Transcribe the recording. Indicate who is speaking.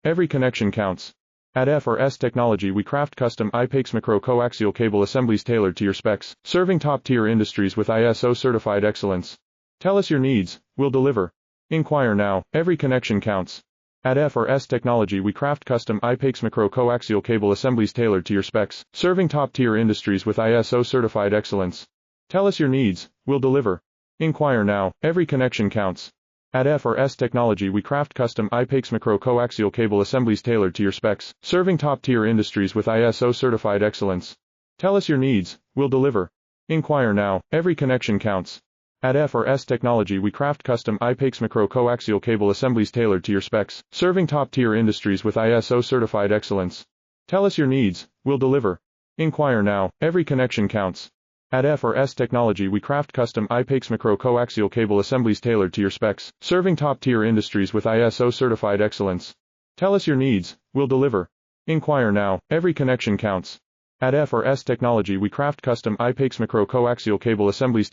Speaker 1: every connection counts. At F&S Technology we craft custom IPAX micro coaxial cable assemblies tailored to your specs, serving top-tier industries with ISO certified excellence. Tell us your needs, we'll deliver. Inquire now, every connection counts. At F&S Technology we craft custom IPAX micro coaxial cable assemblies tailored to your specs, serving top-tier industries with ISO certified excellence. Tell us your needs, we'll deliver. Inquire now, every connection counts. At F&S Technology we craft custom IPAX micro coaxial cable assemblies tailored to your specs, serving top-tier industries with ISO certified excellence. Tell us your needs, we'll deliver. Inquire now, every connection counts. At F&S Technology we craft custom IPAX micro coaxial cable assemblies tailored to your specs, serving top-tier industries with ISO certified excellence. Tell us your needs, we'll deliver. Inquire now, every connection counts. At F&S Technology we craft custom IPAX micro coaxial cable assemblies tailored to your specs, serving top-tier industries with ISO certified excellence. Tell us your needs, we'll deliver. Inquire now, every connection counts. At F&S Technology we craft custom IPAX micro coaxial cable assemblies